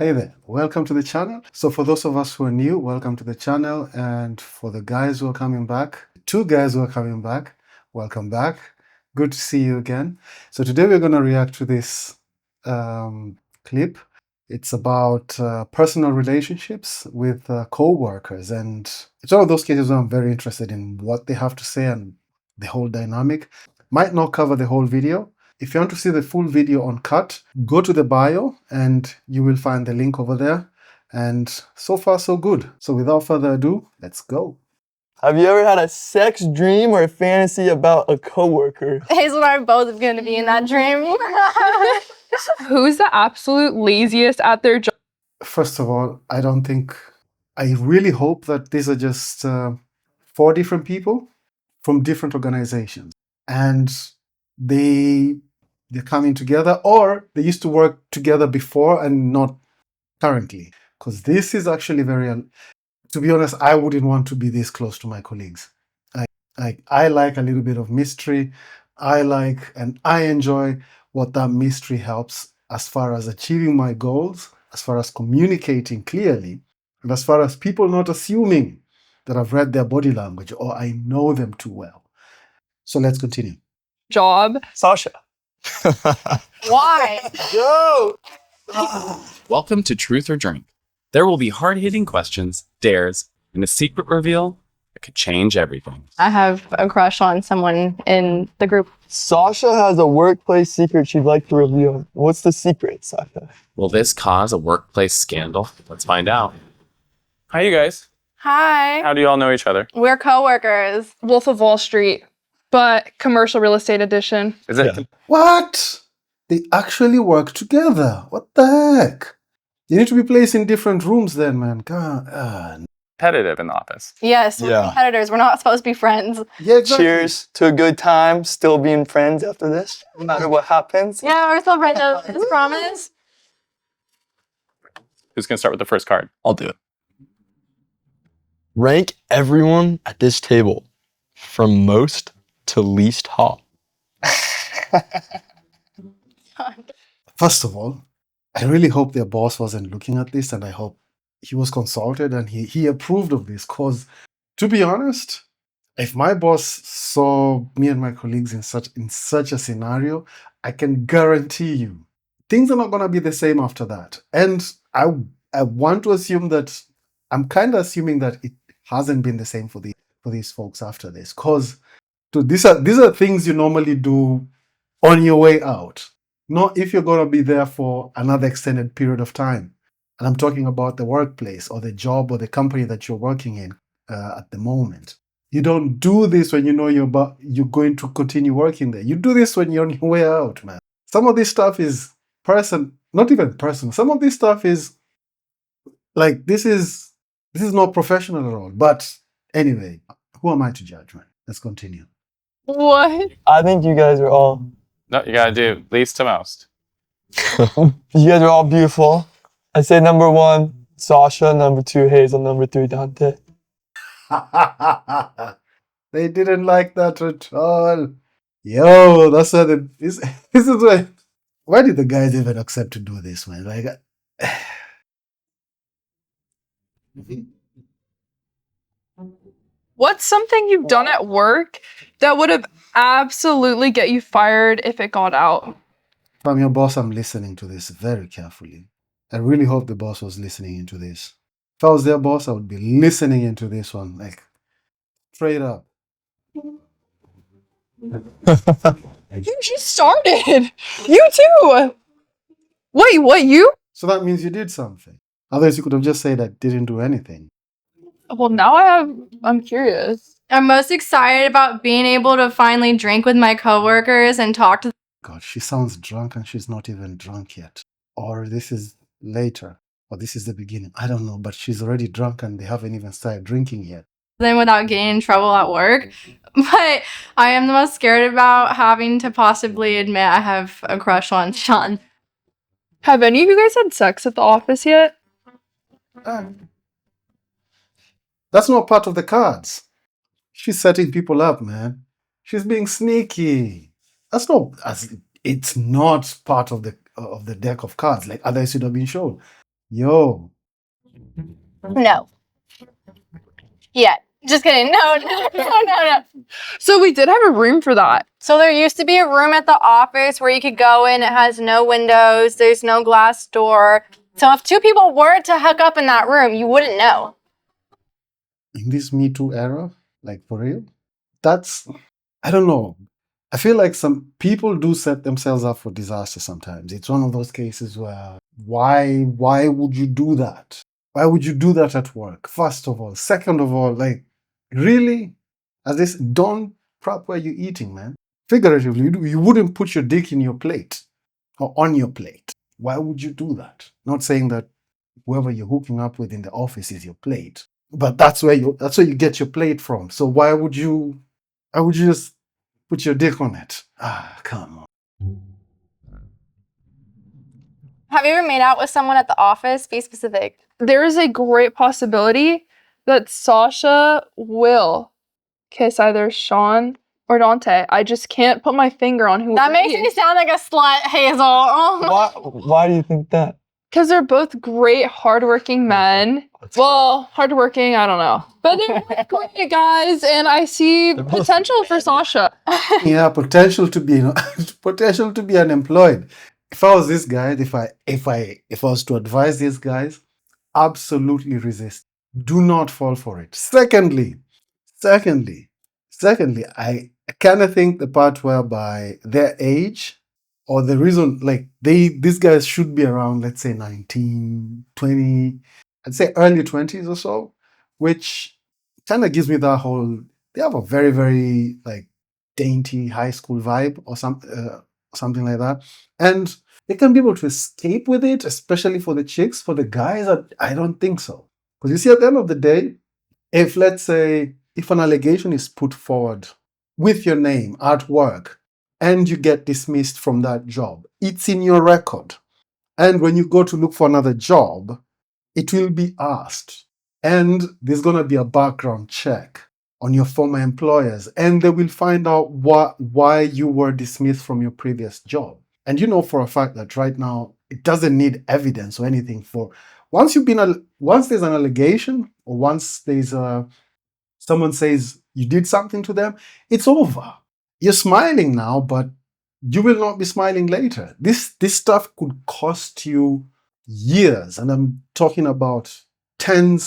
Hey there, welcome to the channel. So for those of us who are new, welcome to the channel. And for the guys who are coming back, two guys who are coming back, welcome back. Good to see you again. So today we're going to react to this clip. It's about personal relationships with co-workers. And it's one of those cases where I'm very interested in what they have to say and the whole dynamic. Might not cover the whole video. If you want to see the full video uncut, go to the bio and you will find the link over there. And so far, so good. So without further ado, let's go. Have you ever had a sex dream or a fantasy about a coworker? Hazel and I are both going to be in that dream. Who's the absolute laziest at their job? First of all, I really hope that these are just 4 different people from different organizations. And they're coming together, or they used to work together before and not currently. Because this is actually to be honest, I wouldn't want to be this close to my colleagues. I like a little bit of mystery. I like and I enjoy what that mystery helps as far as achieving my goals, as far as communicating clearly, and as far as people not assuming that I've read their body language or I know them too well. So let's continue. Job. Sasha. Why? Yo! Welcome to Truth or Drink. There will be hard-hitting questions, dares, and a secret reveal that could change everything. I have a crush on someone in the group. Sasha has a workplace secret she'd like to reveal. What's the secret, Sasha? Will this cause a workplace scandal? Let's find out. Hi, you guys. Hi. How do you all know each other? We're coworkers. Wolf of Wall Street, but commercial real estate edition. Is it? Yeah. What? They actually work together. What the heck? You need to be placed in different rooms then, man. God. Competitive in the office? Yes, we're Yeah. competitors. We're not supposed to be friends. Yeah, exactly. Cheers to a good time, still being friends after this, no matter what happens. Yeah, we're still friends. It's promise. Who's going to start with the first card? I'll do it. Rank everyone at this table from most to least hot. First of all, I really hope their boss wasn't looking at this, and I hope he was consulted and he approved of this. Because, to be honest, if my boss saw me and my colleagues in such a scenario, I can guarantee you things are not going to be the same after that. And I want to assume that I'm kind of assuming that it hasn't been the same for these folks after this. Because these are things you normally do on your way out. Not if you're going to be there for another extended period of time. And I'm talking about the workplace or the job or the company that you're working in at the moment. You don't do this when you know you're going to continue working there. You do this when you're on your way out, man. Some of this stuff is not even personal. Some of this stuff is like, this is not professional at all. But anyway, who am I to judge, man? Let's continue. What? I think you guys are all No, you got to do least to most. you guys are all beautiful. I say number 1, Sasha, number 2, Hazel, number 3, Dante. They didn't like that at all. Yo, that's why this is why did the guys even accept to do this, man? Like, What's something you've done at work that would have absolutely get you fired if it got out? from your boss, I'm listening to this very carefully. I really hope the boss was listening into this. If I was their boss, I would be listening into this one, like, straight up. You started. You too. Wait, what? You? So that means you did something. Otherwise, you could have just said I didn't do anything. Well, now I'm curious. I'm most excited about being able to finally drink with my coworkers and talk to God, she sounds drunk and she's not even drunk yet. Or this is later. Or this is the beginning. I don't know, but she's already drunk and they haven't even started drinking yet. them without getting in trouble at work. But I am the most scared about having to possibly admit I have a crush on Sean. Have any of you guys had sex at the office yet? That's not part of the cards. She's setting people up, man. She's being sneaky. It's not part of the deck of cards. Like, otherwise, it would have been shown. Yo, No. Yeah. Just kidding. No. So we did have a room for that. So there used to be a room at the office where you could go in. It has no windows. There's no glass door. So if two people were to hook up in that room, you wouldn't know. in this Me Too era, like for real, that's, I don't know. I feel like some people do set themselves up for disaster sometimes. It's one of those cases where why would you do that? Why would you do that at work? First of all. Second of all, like, really? As this, don't prep where you're eating, man. Figuratively, you wouldn't put your dick in your plate or on your plate. Why would you do that? Not saying that whoever you're hooking up with in the office is your plate, but that's where you get your plate from. So why would you just put your dick on it? Ah, come on. Have you ever made out with someone at the office? Be specific. There is a great possibility that Sasha will kiss either Sean or Dante. I just can't put my finger on who. That makes me sound like a slut, Hazel. Oh my. Why do you think that? Because they're both great, hardworking men. Well, hardworking, I don't know. But they're both great guys, and I see potential for Sasha. Yeah, potential to be unemployed. If I was this guy, if I was to advise these guys, absolutely resist. Do not fall for it. Secondly, I kind of think the part whereby their age or the reason, like these guys should be around, let's say 19, 20, I'd say early 20s or so, which kind of gives me that whole, they have a very, very like dainty high school vibe or something like that. And they can be able to escape with it, especially for the chicks. For the guys, I don't think so. Because you see, at the end of the day, if let's say, if an allegation is put forward with your name at work and you get dismissed from that job, it's in your record. And when you go to look for another job, it will be asked. And there's going to be a background check on your former employers, and they will find out why you were dismissed from your previous job. And you know for a fact that right now, it doesn't need evidence or anything for, once there's an allegation or once there's someone says you did something to them, it's over. You're smiling now, but you will not be smiling later. This stuff could cost you years, and I'm talking about 10,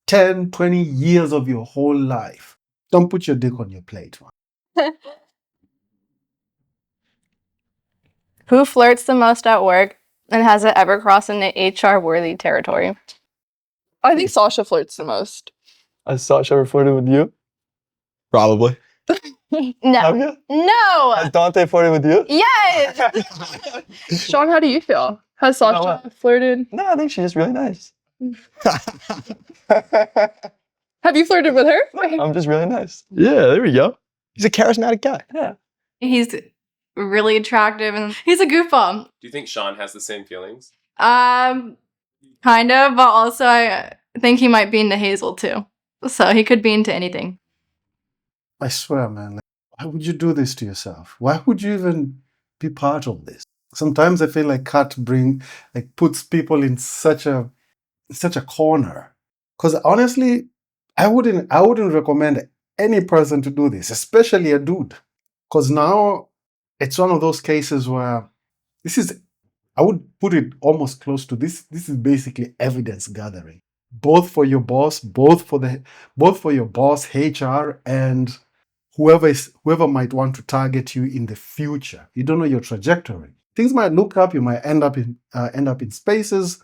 20 years of your whole life. Don't put your dick on your plate, man. Who flirts the most at work, and has it ever crossed into HR-worthy territory? I think Sasha flirts the most. Has Sasha ever flirted with you? Probably. No. Have you? No. Has Dante flirted with you? Yes. Sean, how do you feel? Has Sasha flirted? No, I think she's just really nice. Have you flirted with her? I'm just really nice. Yeah, there we go. He's a charismatic guy. Yeah. He's really attractive and he's a goofball. Do you think Sean has the same feelings? Kind of, but also I think he might be into Hazel too. So he could be into anything. I swear, man, like, why would you do this to yourself? Why would you even be part of this? Sometimes I feel like Kat puts people in such a corner. Because honestly, I wouldn't recommend any person to do this, especially a dude. Because now it's one of those cases where I would put it almost close to this. This is basically evidence gathering, both for your boss, both for your boss, HR, and whoever might want to target you in the future. You don't know your trajectory. Things might look up. You might end up in spaces,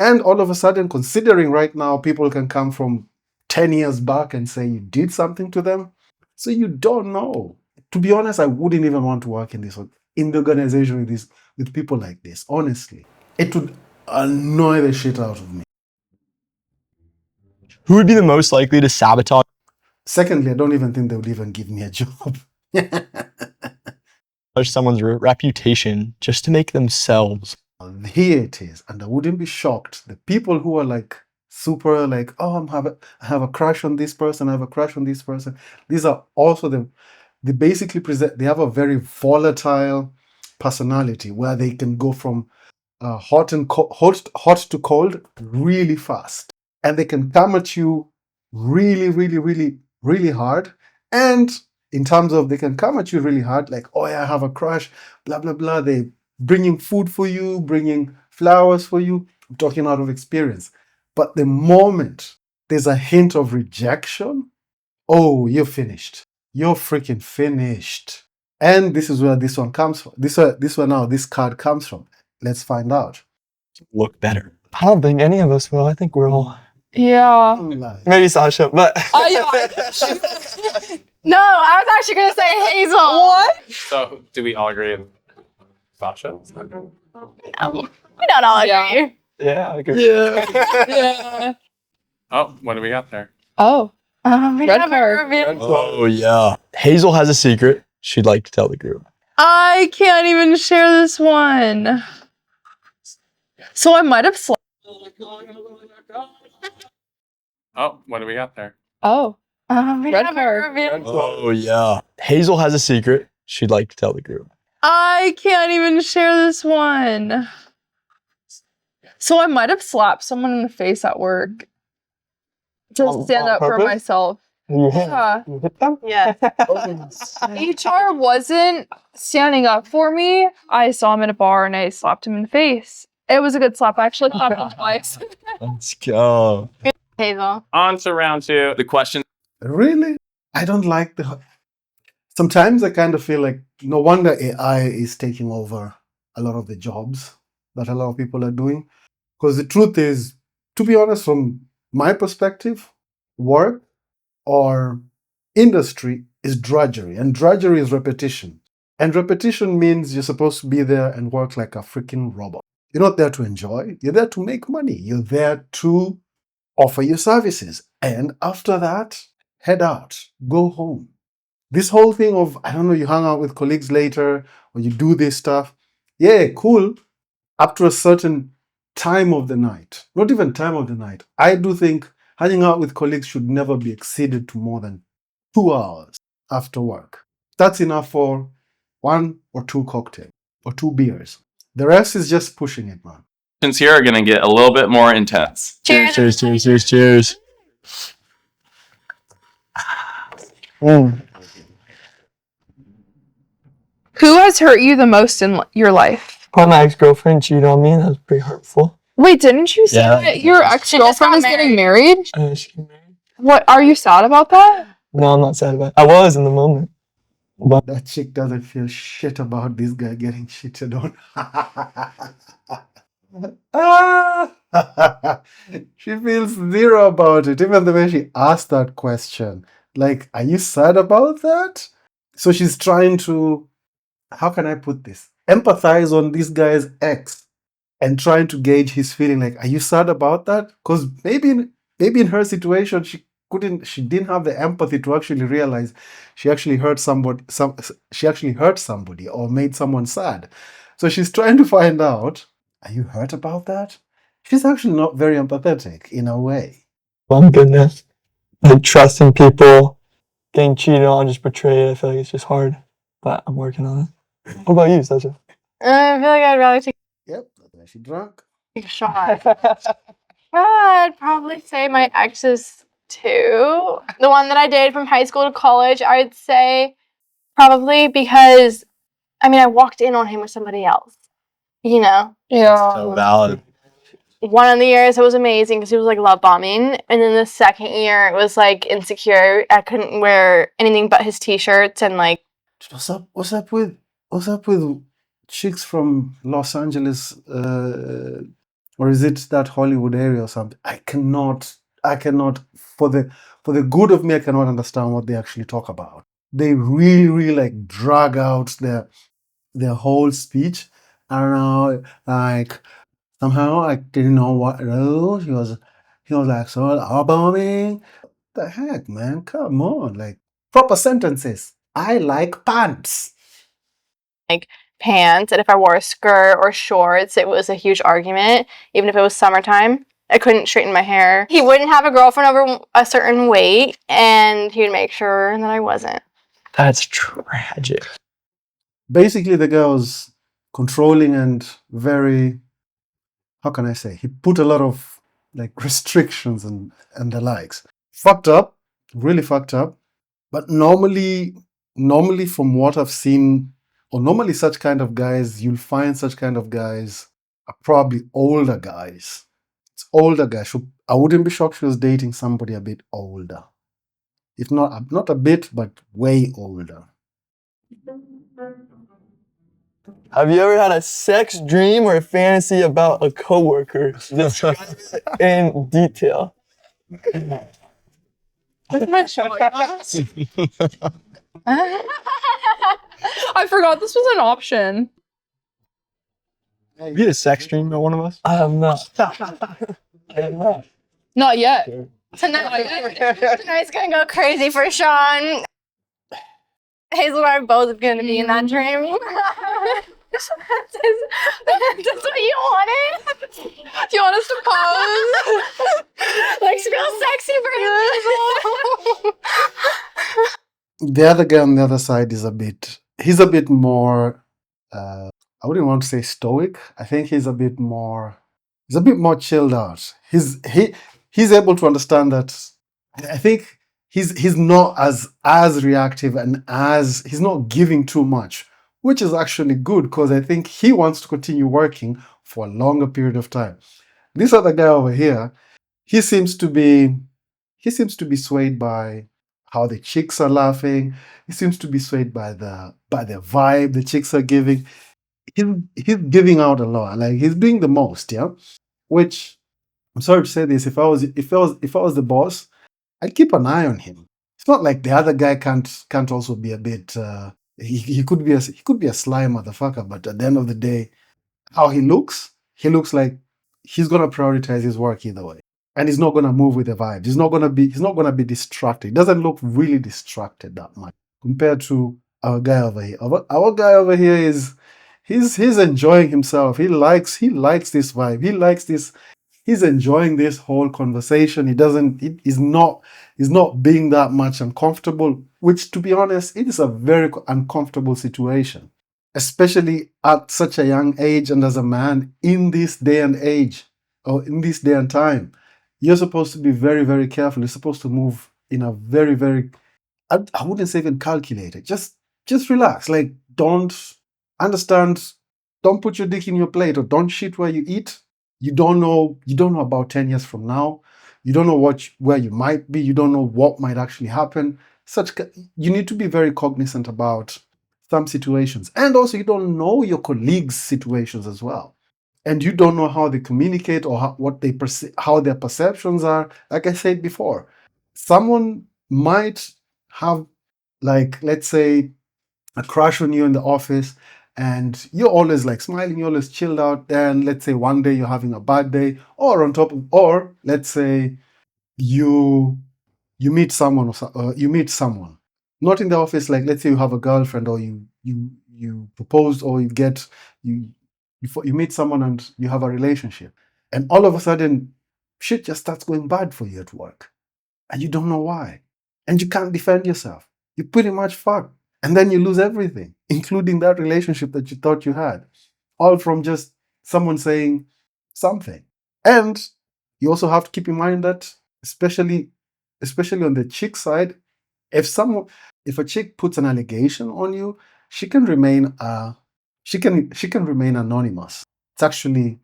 and all of a sudden, considering right now, people can come from 10 years back and say you did something to them. So you don't know. To be honest, I wouldn't even want to work in the organization with people like this. Honestly, it would annoy the shit out of me. Who would be the most likely to sabotage Secondly, I don't even think they would even give me a job. someone's reputation just to make themselves? Here it is, and I wouldn't be shocked. The people who are like super like, oh, I have a crush on this person, I have a crush on this person. These are also they basically they have a very volatile personality where they can go from hot to cold really fast, and they can come at you really hard. And in terms of, they can come at you really hard, like, oh yeah, I have a crush, blah blah blah. They bringing food for you, bringing flowers for you. I'm talking out of experience. But the moment there's a hint of rejection, oh, you're finished. You're freaking finished. And this is where this one comes from. This one now, this card comes from. Let's find out. Look better. I don't think any of us will. I think we're all. Yeah. Maybe Sasha, but. No, I was actually gonna say Hazel. What? So, do we all agree in Sasha? No, we don't all agree. Yeah. Yeah, I agree. Yeah. Oh, what do we got there? Oh. We Red haven't card. revealed- Oh yeah. Hazel has a secret she'd like to tell the group. I can't even share this one. So I might have slept. Oh, what do we got there? Oh. We Red haven't card. revealed- Oh yeah. Hazel has a secret she'd like to tell the group. I can't even share this one. So I might have slapped someone in the face at work to On stand up for purpose? myself. You hit, Yeah. you hit them? Yeah. HR wasn't standing up for me. I saw him at a bar and I slapped him in the face. It was a good slap. I actually slapped him twice. Let's go. Hazel. On to round two. The question Really? I don't like the. Sometimes I kind of feel like no wonder AI is taking over a lot of the jobs that a lot of people are doing. Because the truth is, to be honest, from my perspective, work or industry is drudgery, and drudgery is repetition. And repetition means you're supposed to be there and work like a freaking robot. You're not there to enjoy, you're there to make money, you're there to offer your services. And after that, head out, go home. This whole thing of, I don't know, you hang out with colleagues later or you do this stuff. Yeah, cool. Up to a certain time of the night. Not even time of the night. I do think hanging out with colleagues should never be exceeded to more than 2 hours after work. That's enough for 1 or 2 cocktails or 2 beers. The rest is just pushing it, man. questions here are going to get a little bit more intense. Cheers, cheers, cheers, cheers, cheers. Who has hurt you the most in your life? Probably my ex-girlfriend cheated on me. That was pretty hurtful. Wait, didn't you say Yeah. that your ex-girlfriend got is getting married? She got married. What, are you sad about that? No, I'm not sad about it. I was in the moment. But That chick doesn't feel shit about this guy getting cheated on. She feels zero about it, even the way she asked that question. Like, are you sad about that? So she's trying to, how can I put this? Empathize on this guy's ex and trying to gauge his feeling. Like, are you sad about that? Because maybe in her situation, she didn't have the empathy to actually realize she actually hurt somebody, or made someone sad. So she's trying to find out, are you hurt about that? She's actually not very empathetic in a way. my goodness. Like trusting people, getting cheated on, just betrayed. I feel like it's just hard. But I'm working on it. What about you, Sasha? I feel like I'd rather take Yep, is she drunk? a shot. I'd probably say my exes too. The one that I dated from high school to college, I'd say probably because, I mean, I walked in on him with somebody else. You know, Yeah. So valid. one of the years it was amazing because he was like love bombing, and then the second year it was like insecure. I couldn't wear anything but his t-shirts and like. What's up with chicks from Los Angeles, or is it that Hollywood area or something? I cannot, for the good of me, I cannot understand what they actually talk about. They really like drag out their whole speech. I don't know, like somehow I didn't know what to do. He was like, so bombing. What the heck, man? Come on, like proper sentences. I like pants. Pants, and if I wore a skirt or shorts, it was a huge argument. Even if it was summertime, I couldn't straighten my hair. He wouldn't have a girlfriend over a certain weight, and he would make sure that I wasn't. That's tragic. Basically, the guy was controlling and very how can I say, he put a lot of like restrictions and the likes. Fucked up, really fucked up. But normally from what I've seen, or normally such kind of guys, you'll find such kind of guys are probably older guys. It's older guys. I wouldn't be shocked if he was dating somebody a bit older. If not a bit, but way older. Have you ever had a sex dream or a fantasy about a coworker? Describe it in detail. My show. I forgot this was an option. You had a sex dream about one of us? I have not. I have not. Not yet. Tonight's gonna go crazy for Sean. Hazel and I are both gonna be in that dream. That's what you wanted? Do you want us to pause? Like, real sexy for you. The other guy on the other side is he's a bit more, I wouldn't want to say stoic. I think he's a bit more chilled out. He's able to understand that. I think he's not as reactive and he's not giving too much, which is actually good because I think he wants to continue working for a longer period of time. This other guy over here, he seems to be swayed by how the chicks are laughing. He seems to be swayed by the vibe the chicks are giving. He's giving out a lot. Like, he's doing the most, yeah. Which, I'm sorry to say this, if I was the boss, I'd keep an eye on him. It's not like the other guy can't also be a bit. He could be a sly motherfucker, but at the end of the day, how he looks like he's gonna prioritize his work either way, and he's not gonna move with the vibe. He's not gonna be distracted. He doesn't look really distracted that much compared to our guy over here. Our guy over here he's enjoying himself. He likes this vibe. He likes this. He's enjoying this whole conversation. He's not being that much uncomfortable, which, to be honest, it is a very uncomfortable situation, especially at such a young age and as a man in this day and age, or in this day and time. You're supposed to be very, very careful. You're supposed to move in a very, very, I wouldn't say even calculated. Just relax. Like, don't put your dick in your plate, or don't shit where you eat. You don't know about 10 years from now. You don't know where you might be. You don't know what might actually happen. You need to be very cognizant about some situations. And also, you don't know your colleagues' situations as well. And you don't know how they communicate or how their perceptions are. Like I said before, someone might have, like, let's say, a crush on you in the office, and you're always like smiling, you're always chilled out. Then let's say one day you're having a bad day, or let's say you meet someone, not in the office. Like, let's say you have a girlfriend, or you propose, or you meet someone and you have a relationship, and all of a sudden shit just starts going bad for you at work, and you don't know why, and you can't defend yourself. You're pretty much fucked. And then you lose everything, including that relationship that you thought you had, all from just someone saying something. And you also have to keep in mind that, especially on the chick side, if a chick puts an allegation on you, she can remain anonymous. It's actually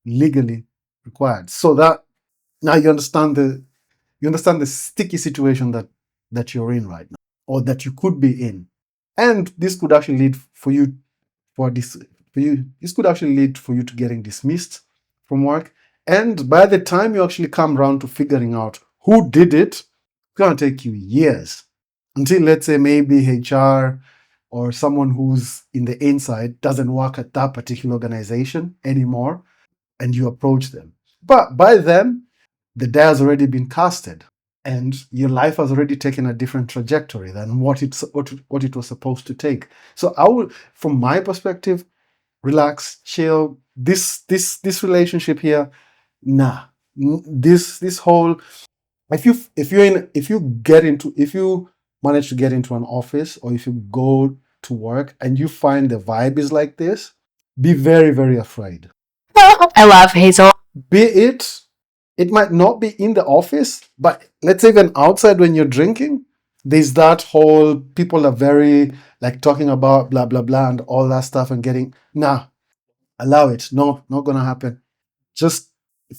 legally required. So that now you understand the sticky situation that you're in right now, or that you could be in. And this could actually lead this could actually lead for you to getting dismissed from work. And by the time you actually come around to figuring out who did it, it's gonna take you years, until, let's say, maybe HR or someone who's in the inside doesn't work at that particular organization anymore, and you approach them. But by then, the die has already been casted, and your life has already taken a different trajectory than what it was supposed to take. So I would, from my perspective, relax, chill. This relationship here, nah. This whole, if you manage to get into an office, or if you go to work and you find the vibe is like this, be very, very afraid. I love Hazel. Be it might not be in the office, but let's say even outside when you're drinking, there's that whole people are very like talking about blah blah blah and all that stuff and getting allow it. No, not gonna happen. Just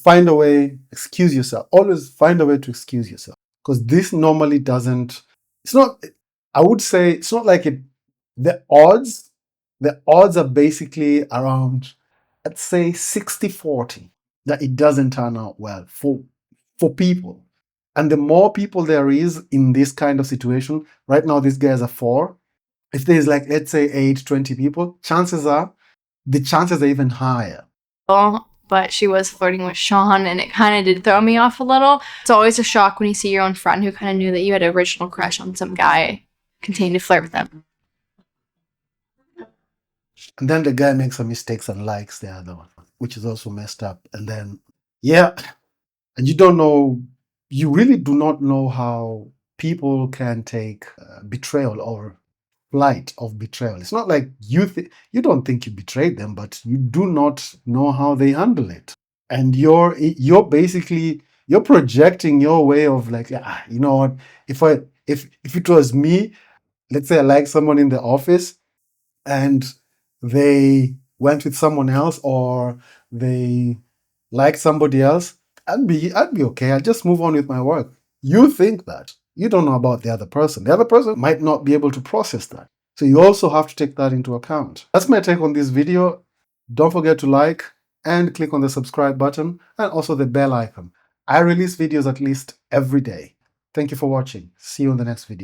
find a way, excuse yourself. Always find a way to excuse yourself. Because this normally doesn't, it's not, I would say it's not like it, the odds are basically around, let's say 60-40 that it doesn't turn out well for people. And the more people there is in this kind of situation, right now these guys are 4. If there's like, let's say 8, 20 people, the chances are even higher. But she was flirting with Sean, and it kind of did throw me off a little. It's always a shock when you see your own friend who kind of knew that you had an original crush on some guy continue to flirt with them. And then the guy makes some mistakes and likes the other one, which is also messed up. And then, yeah, and you really do not know how people can take betrayal or flight of betrayal. It's not like you don't think you betrayed them, but you do not know how they handle it. And you're projecting your way of like, you know what, if it was me, let's say I like someone in the office and they went with someone else or they like somebody else, I'd be okay. I'll just move on with my work. You think that. You don't know about the other person. The other person might not be able to process that. So you also have to take that into account. That's my take on this video. Don't forget to like and click on the subscribe button and also the bell icon. I release videos at least every day. Thank you for watching. See you in the next video.